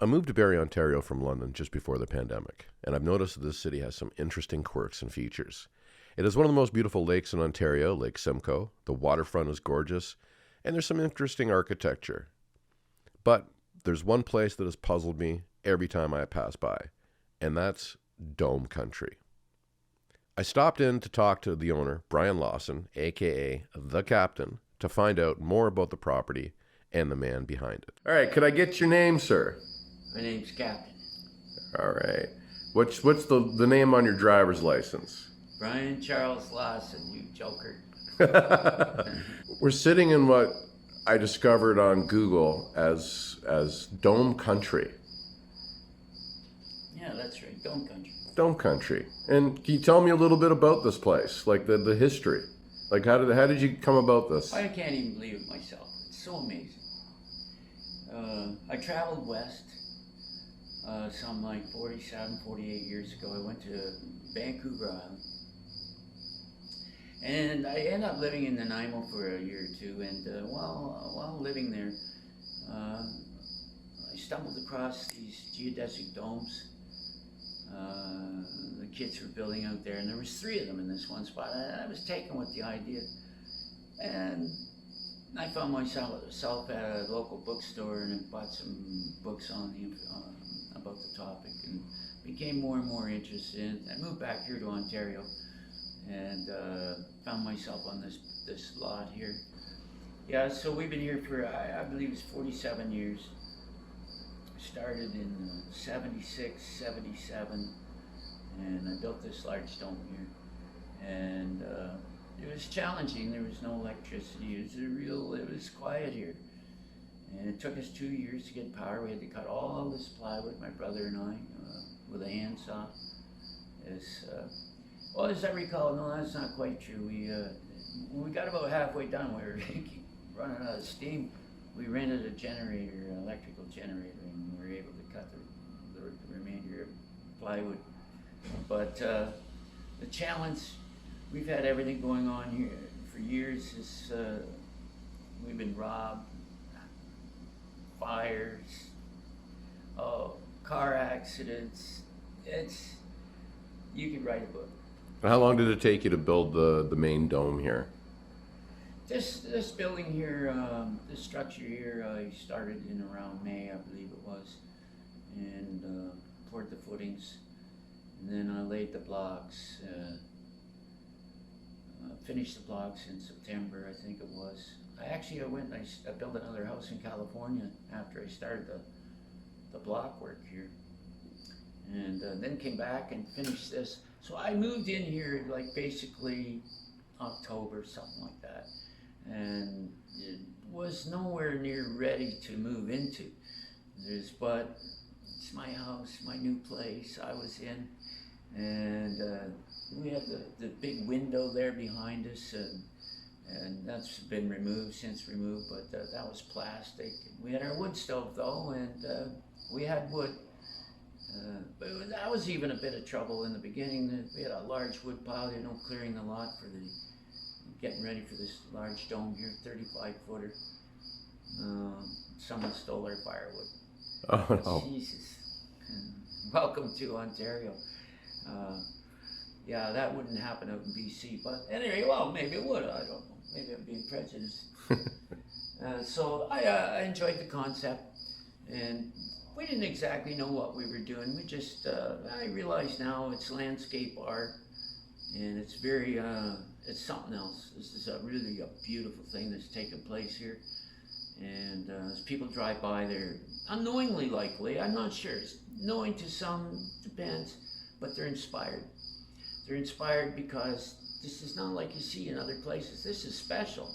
I moved to Barrie, Ontario from London just before the pandemic, and I've noticed that this city has some interesting quirks and features. It is one of the most beautiful lakes in Ontario, Lake Simcoe. The waterfront is gorgeous, and there's some interesting architecture. But there's one place that has puzzled me every time I pass by, and that's Dome Country. I stopped in to talk to the owner, Brian Lawson, aka The Captain, to find out more about the property and the man behind it. All right, could I get your name, sir? My name's Captain. All right. What's the name on your driver's license? Brian Charles Lawson, you joker. We're sitting in what I discovered on Google as Dome Country. Yeah, that's right, Dome Country. Dome Country. And can you tell me a little bit about this place? Like the history? Like how did you come about this? I can't even believe it myself. It's so amazing. I traveled west some like 47, 48 years ago. I went to Vancouver Island. And I ended up living in Nanaimo for a year or two. And while living there, I stumbled across these geodesic domes. The kids were building out there, and there was 3 of them in this one spot. I was taken with the idea, and I found myself at a local bookstore, and I bought some books on about the topic, and became more and more interested. I moved back here to Ontario, and found myself on this lot here. Yeah, so we've been here for I believe it's 47 years. Started in 76, 77, and I built this large dome here. And it was challenging. There was no electricity. It was quiet here. And it took us 2 years to get power. We had to cut all this plywood, my brother and I, with a handsaw. As I recall, no, that's not quite true. When we got about halfway done, we were running out of steam. We rented a generator, an electrical generator, and we were able to cut the remainder of plywood. But the challenge, we've had everything going on here for years. We've been robbed, fires, car accidents. You could write a book. How long did it take you to build the main dome here? This building here, this structure here, I started in around May, I believe it was, and poured the footings, and then I laid the blocks, finished the blocks in September, I think it was. I went and I built another house in California after I started the block work here, and then came back and finished this. So I moved in here like basically October, something like that. And it was nowhere near ready to move into. But it's my house, my new place I was in, and we have the big window there behind us, and that's been since removed, but that was plastic. We had our wood stove though, and we had wood. But that was even a bit of trouble in the beginning. We had a large wood pile, clearing the lot for getting ready for this large dome here, 35-footer. Someone stole our firewood. Oh no. Jesus. Welcome to Ontario. Yeah, that wouldn't happen out in BC, but anyway, well, maybe it would, I don't know. Maybe I'm being prejudiced. So I enjoyed the concept, and we didn't exactly know what we were doing. We just, I realize now it's landscape art, and it's very, it's something else. This is really a beautiful thing that's taken place here. And as people drive by there, unknowingly likely, I'm not sure, knowing to some, depends, but they're inspired. They're inspired because this is not like you see in other places. This is special.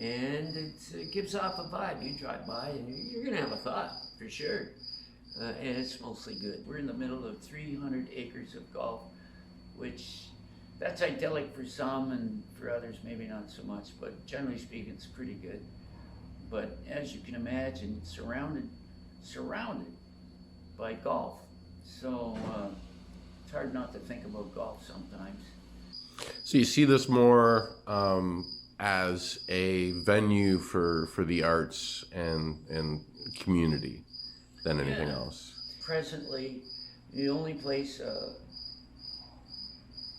And it gives off a vibe. You drive by and you're gonna have a thought, for sure. And it's mostly good. We're in the middle of 300 acres of golf, which that's idyllic for some, and for others maybe not so much, but generally speaking it's pretty good. But as you can imagine, surrounded by golf. So it's hard not to think about golf sometimes. So you see this more as a venue for the arts and community. than anything Yeah. else. Presently, the only place,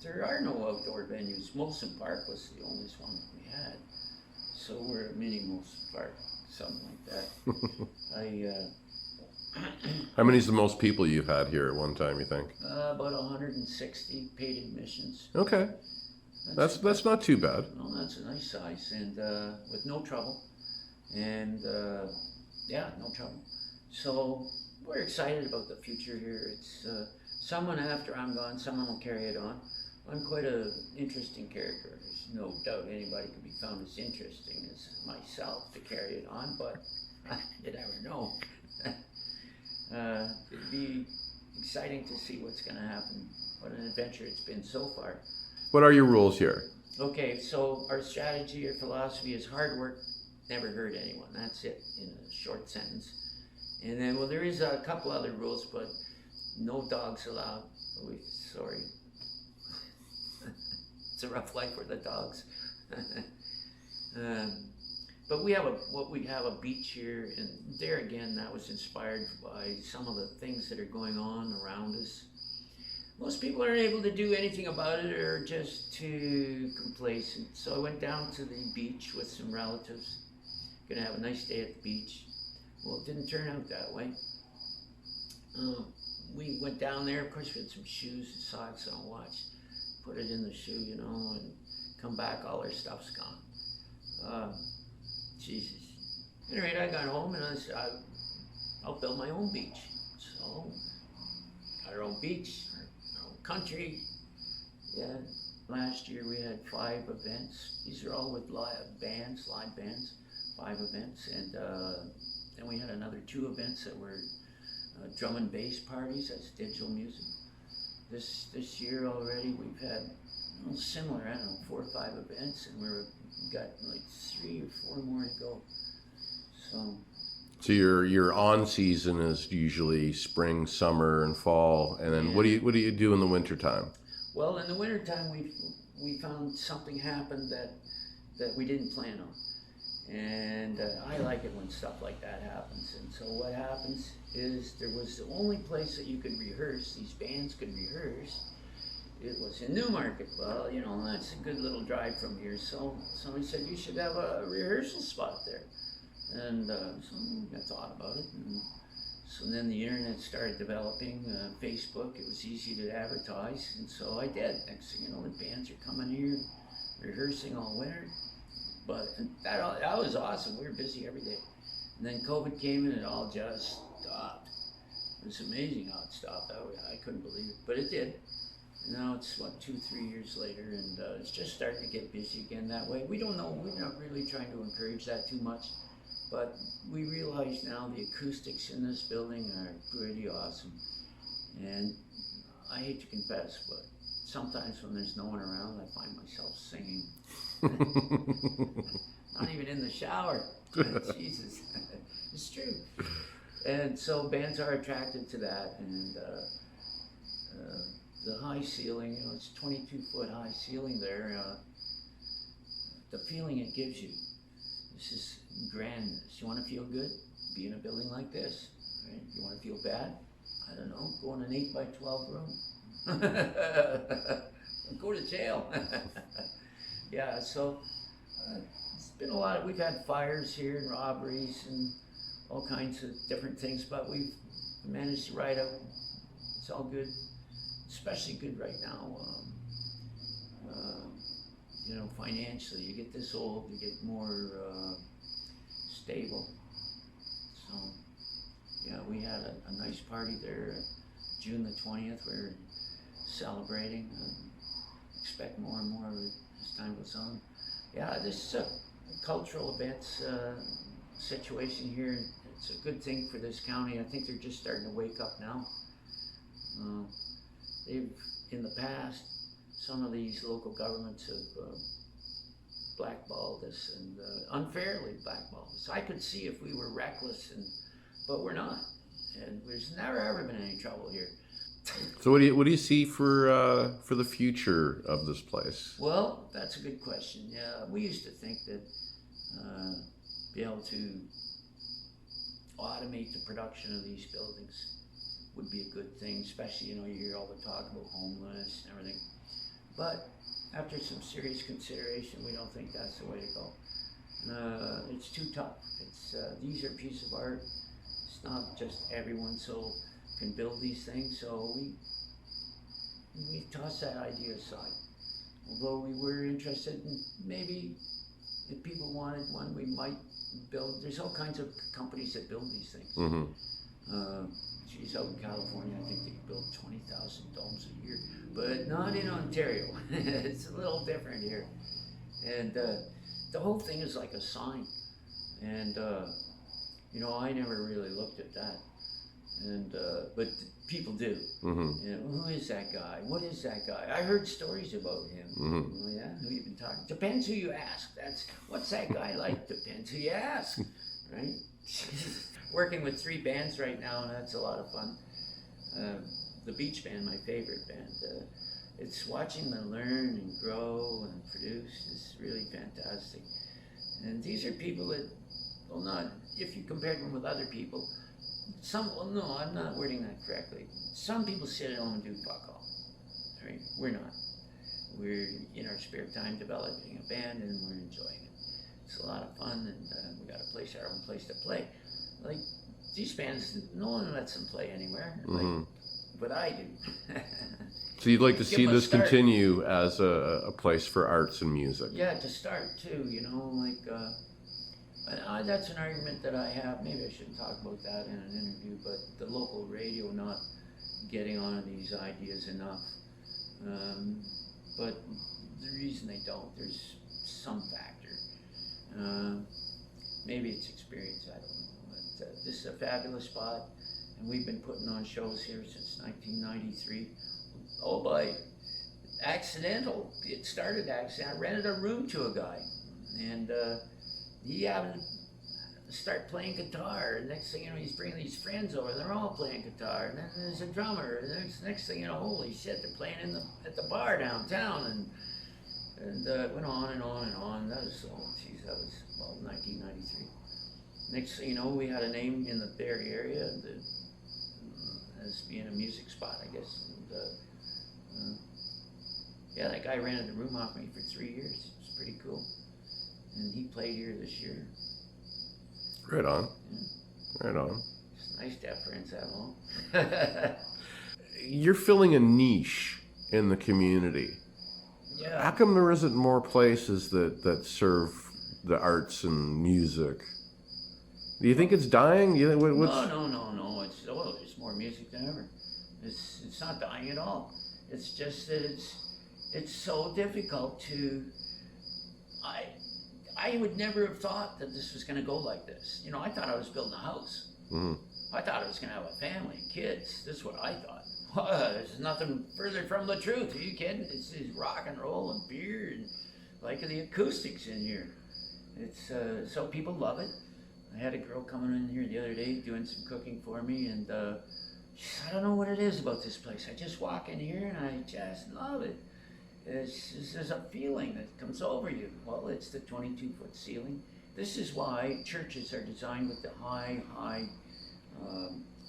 there are no outdoor venues. Molson Park was the only one that we had. So we're a mini Molson Park, something like that. How many's the most people you've had here at one time, you think? About 160 paid admissions. Okay. That's not too bad. No, that's a nice size, and with no trouble. And yeah, no trouble. So we're excited about the future here. It's someone after I'm gone, someone will carry it on. I'm quite an interesting character. There's no doubt anybody could be found as interesting as myself to carry it on, but you never know. It'd be exciting to see what's going to happen. What an adventure it's been so far. What are your rules here? Okay, so our strategy or philosophy is hard work, never hurt anyone. That's it in a short sentence. And then, well, there is a couple other rules, but no dogs allowed. Sorry. It's a rough life for the dogs. But we have a beach here, and there again, that was inspired by some of the things that are going on around us. Most people aren't able to do anything about it, or just too complacent. So I went down to the beach with some relatives. Gonna have a nice day at the beach. Well, it didn't turn out that way. We went down there. Of course, we had some shoes and socks on watch. Put it in the shoe, you know, and come back, all our stuff's gone. Jesus. Anyway, I got home and I said, I'll build my own beach. So, got our own beach, our own country. Yeah, last year we had 5 events. These are all with live bands, 5 events. And then we had another 2 events that were drum and bass parties, that's digital music. This year already we've had similar, I don't know, 4 or 5 events, and we've got like 3 or 4 more to go. So your on season is usually spring, summer, and fall, and then what do you do in the wintertime? Well, in the wintertime we found something happened that we didn't plan on, and I like it when stuff like that happens. And so what happens is there was the only place that you could rehearse, these bands could rehearse. It was in Newmarket. Well, you know, that's a good little drive from here. So somebody said you should have a rehearsal spot there. And so I thought about it. And so then the internet started developing, Facebook. It was easy to advertise. And so I did. Next thing you know, the bands are coming here, rehearsing all winter. But that was awesome. We were busy every day. And then COVID came and it all just stopped. It was amazing how it stopped. I couldn't believe it, but it did. Now it's 2-3 years later, and it's just starting to get busy again that way. We don't know, we're not really trying to encourage that too much, but we realize now the acoustics in this building are pretty awesome. And I hate to confess, but sometimes when there's no one around, I find myself singing. Not even in the shower. Jesus, it's true. And so bands are attracted to that, and the high ceiling, you know, it's 22-foot high ceiling there. The feeling it gives you, this is grandness. You want to feel good? Be in a building like this. Right? You want to feel bad? I don't know. Go in an 8x12 room. Go to jail. Yeah. So it's been a lot. We've had fires here and robberies and all kinds of different things, but we've managed to ride out. It's all good. Especially good right now, you know, financially. You get this old, you get more stable. So, yeah, we had a nice party there, June the 20th. We're celebrating. Expect more and more of it as time goes on. Yeah, this cultural events situation here, it's a good thing for this county. I think they're just starting to wake up now. They've, in the past, some of these local governments have blackballed us, and unfairly blackballed us. I could see if we were reckless, but we're not. And there's never ever been any trouble here. So what do you see for the future of this place? Well, that's a good question. Yeah, we used to think that be able to automate the production of these buildings would be a good thing, especially, you hear all the talk about homeless and everything. But after some serious consideration, we don't think that's the way to go. It's too tough. These are pieces of art. It's not just everyone can build these things, so we tossed that idea aside. Although we were interested in maybe if people wanted one, we might build. There's all kinds of companies that build these things. Mm-hmm. Out in California, I think they build 20,000 domes a year, but not in Ontario. It's a little different here. And the whole thing is like a sign. And, I never really looked at that. And but people do. Mm-hmm. Who is that guy? What is that guy? I heard stories about him. Mm-hmm. Oh, yeah, who you been talking? Depends who you ask. What's that guy like? Depends who you ask, right? Working with 3 bands right now, and that's a lot of fun. The Beach Band, my favorite band. It's watching them learn and grow and produce is really fantastic. And these are people that, if you compare them with other people, no, I'm not wording that correctly. Some people sit at home and do fuck all, right? We're not. We're in our spare time developing a band and we're enjoying it. It's a lot of fun, and we got our own place to play. Like these bands, no one lets them play anywhere, but I do. So you'd like to see this continue as a place for arts and music? Yeah, to start too, that's an argument that I have. Maybe I shouldn't talk about that in an interview, but the local radio not getting on these ideas enough. But the reason they don't, there's some factor. Maybe it's experience, I don't know. But this is a fabulous spot, and we've been putting on shows here since 1993. Oh, by accidental. It started accident. I rented a room to a guy, and he happened to start playing guitar. And next thing you know, he's bringing these friends over. They're all playing guitar. And then there's a drummer. And next thing you know, holy shit, they're playing at the bar downtown. And it went on and on and on. That was 1993. Next thing you know, we had a name in the Barrie area as being a music spot, I guess. And, that guy rented the room off me for 3 years. It was pretty cool. And he played here this year. Right on. Yeah. Right on. It's nice to have friends that long. You're filling a niche in the community. Yeah. How come there isn't more places that serve the arts and music? Do you think it's dying? No. There's more music than ever. It's not dying at all. It's just that it's so difficult to. I would never have thought that this was going to go like this. I thought I was building a house. Mm-hmm. I thought I was going to have a family, kids. This is what I thought. There's nothing further from the truth. Are you kidding? It's rock and roll and beer and like the acoustics in here. It's so people love it. I had a girl coming in here the other day doing some cooking for me, and she said, I don't know what it is about this place. I just walk in here and I just love it. There's a feeling that comes over you. Well, it's the 22-foot ceiling. This is why churches are designed with the high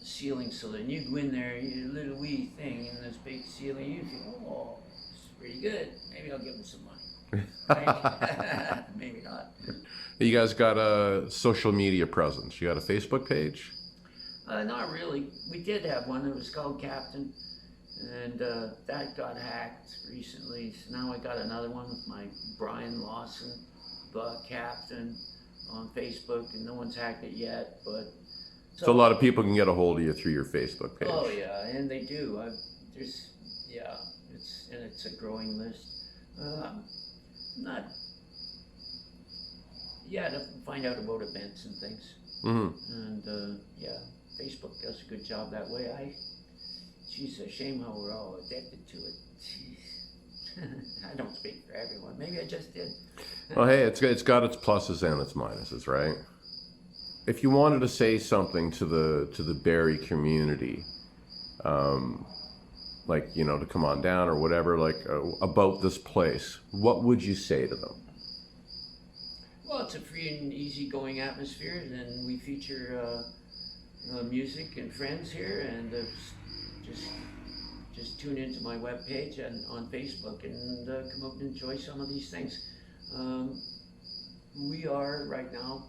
ceiling, so that you go in there, you little wee thing in this big ceiling, you feel, oh, it's pretty good. Maybe I'll give them some money. Right? Maybe not. You guys got a social media presence. You got a Facebook page? Not really. We did have one that was called Captain, and that got hacked recently. So now I got another one with my Brian Lawson, the Captain, on Facebook, and no one's hacked it yet. But so a lot of people can get a hold of you through your Facebook page. Oh yeah, and they do. It's a growing list. To find out about events and things. Mm-hmm. And Facebook does a good job that way. It's a shame how we're all addicted to it. Jeez. I don't speak for everyone. Maybe I just did. Well, hey, it's got its pluses and its minuses, right? If you wanted to say something to the Barrie community, to come on down or whatever, about this place, what would you say to them? Well, it's a free and easygoing atmosphere, and we feature music and friends here, and just tune into my webpage and on Facebook and come out and enjoy some of these things. We are right now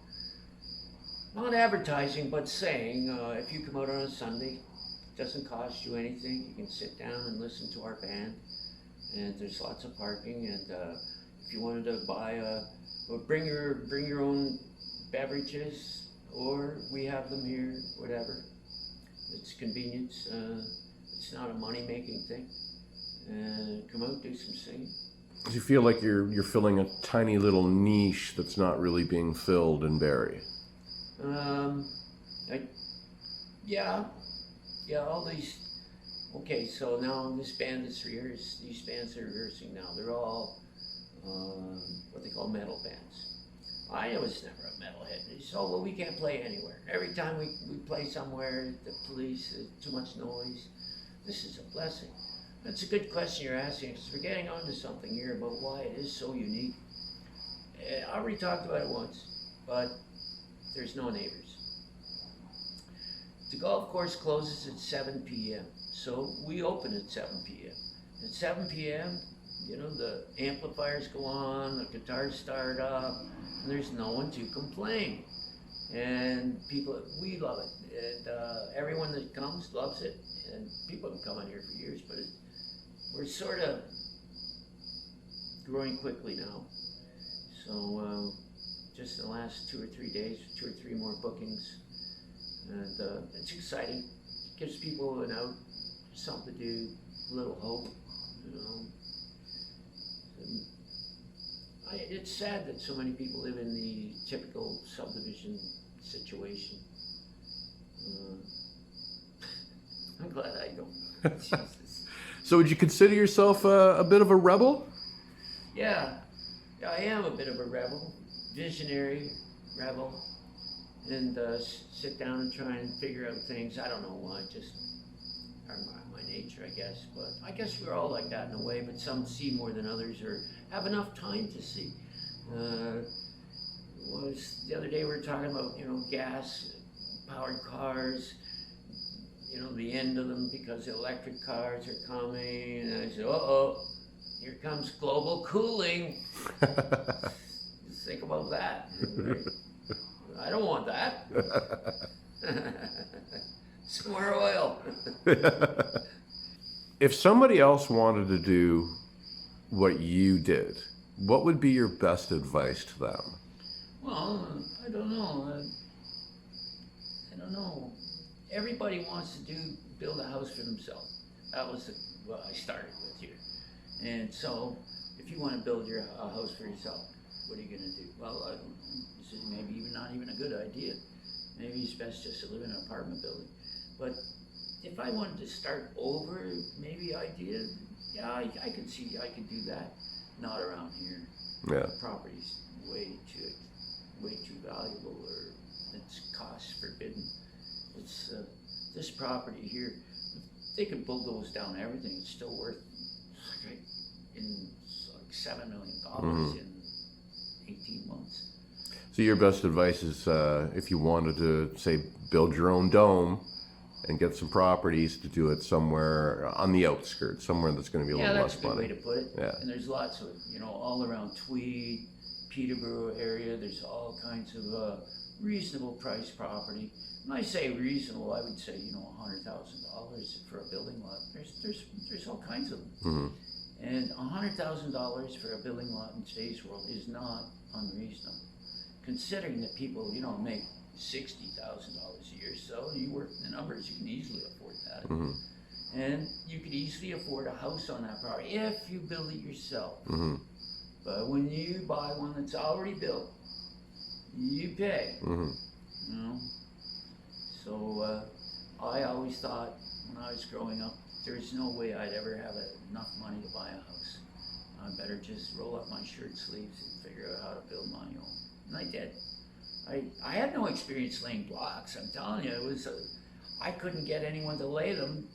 not advertising, but saying if you come out on a Sunday, it doesn't cost you anything. You can sit down and listen to our band, and there's lots of parking. And if you wanted to buy or bring your own beverages, or we have them here, whatever. It's convenience. It's not a money-making thing. Come out, do some singing. Do you feel like you're filling a tiny little niche that's not really being filled in Barrie? Yeah, all these. Okay, so now this band is rehearsing. These bands are rehearsing now. They're all what they call metal bands. I was never a metalhead. So well, we can't play anywhere. Every time we play somewhere, the police, too much noise. This is a blessing. That's a good question you're asking, because we're getting onto something here about why it is so unique. I already talked about it once, but there's no neighbors. The golf course closes at 7 p.m., so we open at 7 p.m. At 7 p.m., you know, the amplifiers go on, the guitars start up, and there's no one to complain. And people, we love it. And everyone that comes loves it. And people have been coming here for years, but we're sort of growing quickly now. So just in the last 2 or 3 days, 2 or 3 more bookings. And it's exciting. It gives people an out, something to do, a little hope, you know. It's sad that so many people live in the typical subdivision situation. I'm glad I don't. Jesus. So would you consider yourself a bit of a rebel? Yeah, I am a bit of a rebel, visionary rebel, and sit down and try and figure out things. I don't know why, just my nature, I guess. But I guess we're all like that in a way, but some see more than others or have enough time to see. Was the other day we were talking about, you know, gas-powered cars, you know, the end of them because electric cars are coming, and I said, uh-oh, here comes global cooling. Just think about that. I don't want that. Some more oil. If somebody else wanted to do what you did, what would be your best advice to them? Well, I don't know. Everybody wants to build a house for themselves. That was what I started with here. And so, if you want to build a house for yourself, what are you going to do? Well, this is maybe not even a good idea. Maybe it's best just to live in an apartment building. But if I wanted to start over, maybe yeah, I could see I could do that. Not around here. Yeah. The property's way too valuable, or it's cost forbidden. It's this property here. They could bulldoze down everything. It's still worth like $7 million in 18 months. So your best advice is if you wanted to, say, build your own dome and get some properties, to do it somewhere on the outskirts, somewhere that's going to be a little less money. Yeah, that's a good way to put it. Yeah. And there's lots of, you know, all around Tweed, Peterborough area, there's all kinds of reasonable price property. When I say reasonable, I would say, you know, $100,000 for a building lot. There's all kinds of them. Mm-hmm. And $100,000 for a building lot in today's world is not unreasonable, considering that people, you know, make $60,000 a year. So you work the numbers, you can easily afford that. Mm-hmm. And you could easily afford a house on that property if you build it yourself. Mm-hmm. But when you buy one that's already built, you pay. Mm-hmm. You know. So I always thought when I was growing up, there's no way I'd ever have enough money to buy a house. I better just roll up my shirt sleeves and figure out how to build my own. And I did. I had no experience laying blocks. I'm telling you, I couldn't get anyone to lay them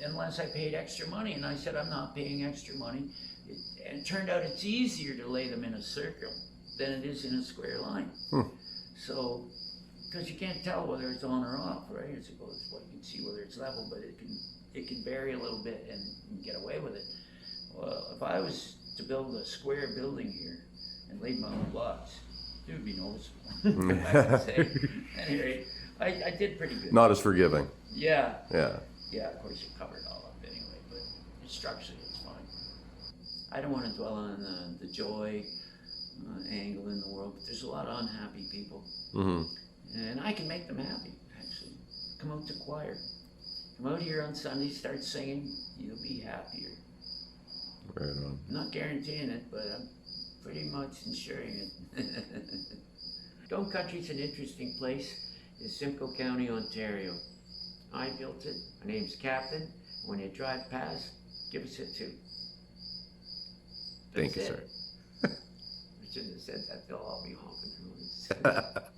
unless I paid extra money. And I said, I'm not paying extra money. And it turned out it's easier to lay them in a circle than it is in a square line. So because you can't tell whether it's on or off, right? I suppose what you can see whether it's level, but it can vary a little bit and you can get away with it. Well, if I was to build a square building here and leave my own blocks, it would be noticeable. I would say. Anyway, I did pretty good. Not as forgiving. Yeah. Yeah. Yeah, of course you cover it all up anyway, but structurally it's fine. I don't want to dwell on the joy angle in the world, but there's a lot of unhappy people. Mm-hmm. And I can make them happy, actually. Come out to choir. Come out here on Sunday, start singing, you'll be happier. Right on. I'm not guaranteeing it, but I'm pretty much ensuring it. Dome Country's an interesting place in Simcoe County, Ontario. I built it. My name's Captain. When you drive past, give us a toot. Thank you, That's sir. it. I shouldn't have said that. They'll all be honking.